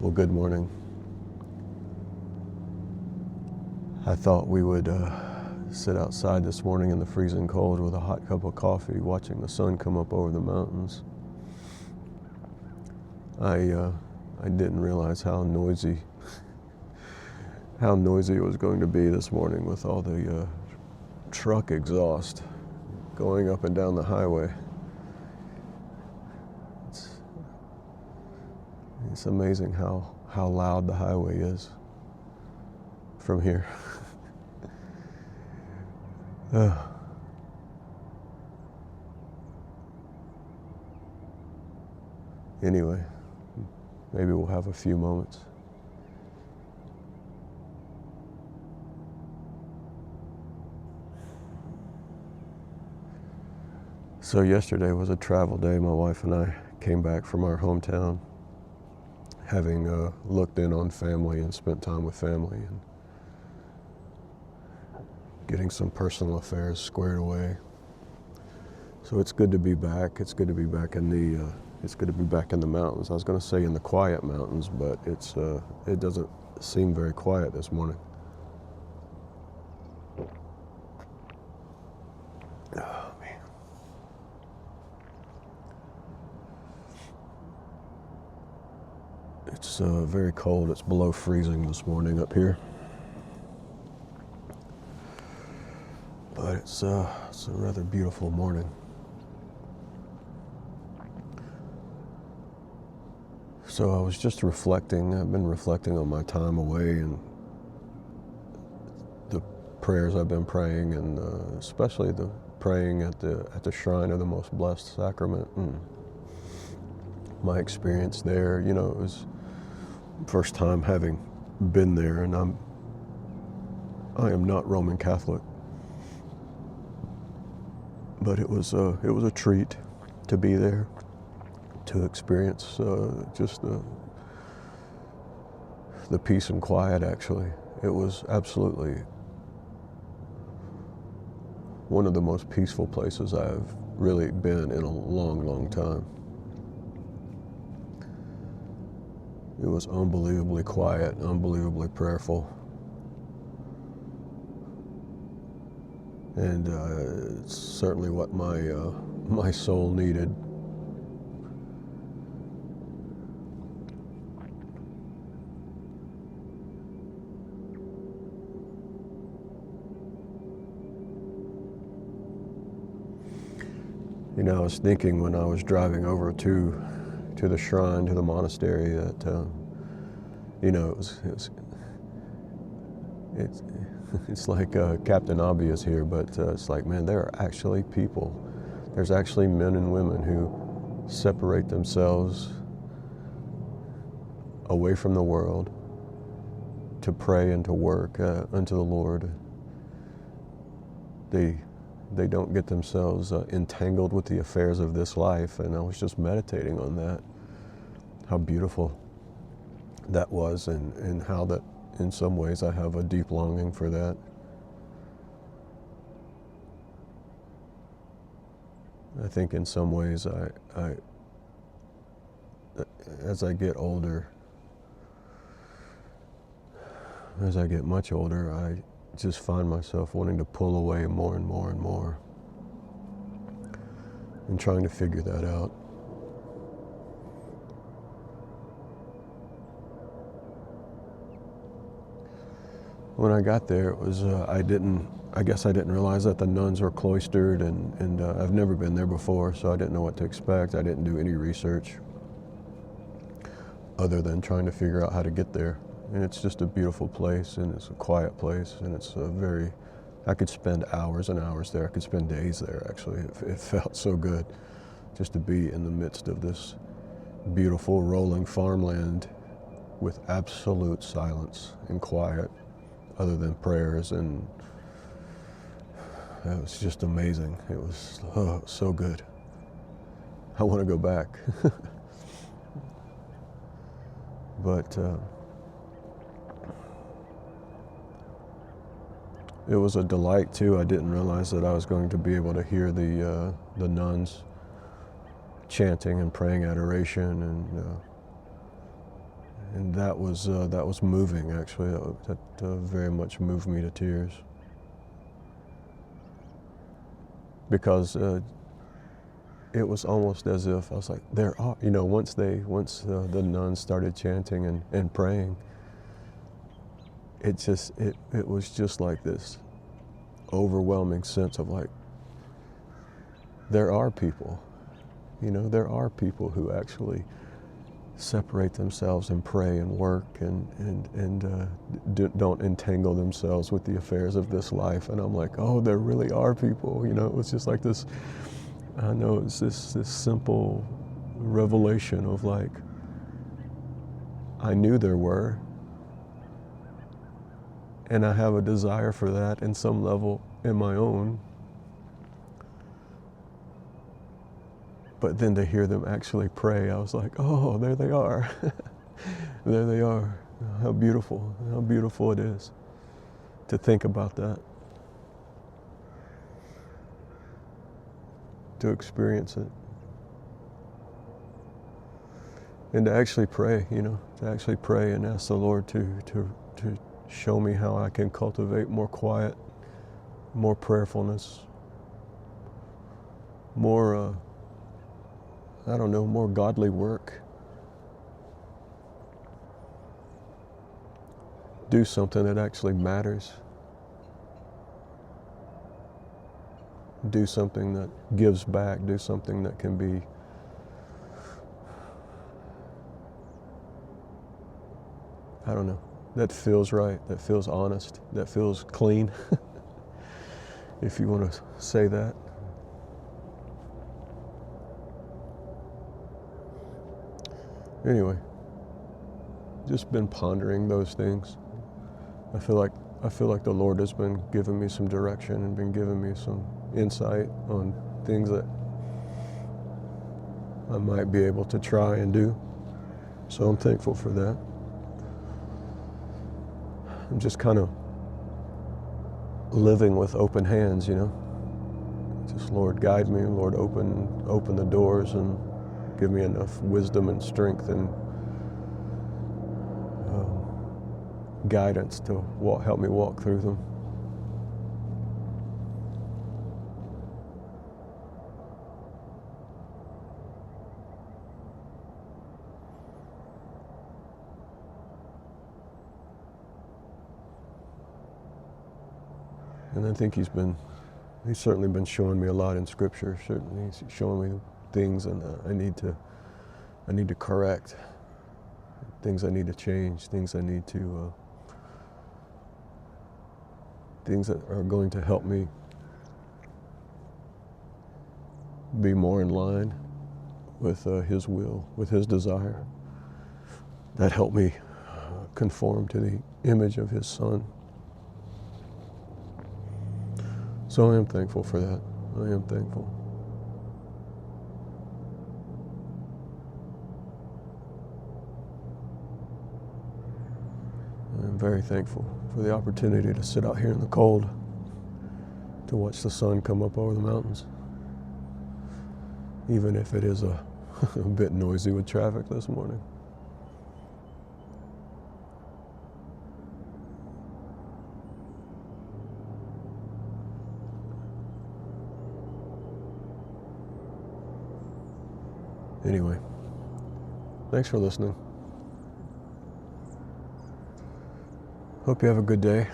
Well, good morning. I thought we would sit outside this morning in the freezing cold with a hot cup of coffee, watching the sun come up over the mountains. I didn't realize how noisy it was going to be this morning with all the truck exhaust going up and down the highway. It's amazing how loud the highway is from here. Anyway, maybe we'll have a few moments. So yesterday was a travel day. My wife and I came back from our hometown, having looked in on family and spent time with family and getting some personal affairs squared away. So it's good to be back. It's good to be back in the mountains. I was going to say in the quiet mountains, but it doesn't seem very quiet this morning. Oh man. It's very cold. It's below freezing this morning up here. But it's a rather beautiful morning. So I was just reflecting. I've been reflecting on my time away and the prayers I've been praying, and especially the praying at the shrine of the Most Blessed Sacrament. And my experience there, it was first time having been there, and I am not Roman Catholic. But it was a treat to be there, to experience just the peace and quiet. Actually, it was absolutely one of the most peaceful places I've really been in a long, long time. It was unbelievably quiet, unbelievably prayerful. And it's certainly what my soul needed. I was thinking when I was driving over to the shrine, to the monastery, that it's like Captain Obvious here, but it's like, man, there are actually people. There's actually men and women who separate themselves away from the world to pray and to work unto the Lord. They don't get themselves entangled with the affairs of this life, and I was just meditating on that, how beautiful that was, and how that in some ways I have a deep longing for that. I think in some ways I as I get older, as I get much older, I just find myself wanting to pull away more and more and more, and trying to figure that out. When I got there, it was I guess I didn't realize that the nuns were cloistered, and I've never been there before, so I didn't know what to expect. I didn't do any research other than trying to figure out how to get there. And it's just a beautiful place, and it's a quiet place, and it's I could spend hours and hours there. I could spend days there, actually. It felt so good just to be in the midst of this beautiful rolling farmland with absolute silence and quiet, other than prayers, and it was just amazing. It was so good. I want to go back. But it was a delight too. I didn't realize that I was going to be able to hear the nuns chanting and praying adoration, And that was moving, actually. That very much moved me to tears. Because it was almost as if I was like, there are, once the nuns started chanting and praying, it was just like this overwhelming sense of like, there are people, there are people who actually separate themselves and pray and work and don't entangle themselves with the affairs of this life. And I'm like, oh, there really are people. It was just like this, I know it's this simple revelation of like, I knew there were, and I have a desire for that in some level in my own. But then to hear them actually pray, I was like, oh, there they are. There they are. How beautiful it is to think about that, to experience it, and to actually pray, to actually pray and ask the Lord to show me how I can cultivate more quiet, more prayerfulness, more, more godly work. Do something that actually matters. Do something that gives back. Do something that can be that feels right, that feels honest, that feels clean, if you want to say that. Anyway, just been pondering those things. I feel like the Lord has been giving me some direction and been giving me some insight on things that I might be able to try and do. So I'm thankful for that. I'm just kind of living with open hands, Just, Lord, guide me. Lord, open the doors and give me enough wisdom and strength and guidance to help me walk through them. And I think he's certainly been showing me a lot in Scripture. Certainly he's showing me things, and I need to correct, things I need to change, things I need to, things that are going to help me be more in line with his will, with his desire, that help me conform to the image of his Son. So I am thankful for that. I am thankful. I'm very thankful for the opportunity to sit out here in the cold, to watch the sun come up over the mountains, even if it is a bit noisy with traffic this morning. Anyway, thanks for listening. Hope you have a good day.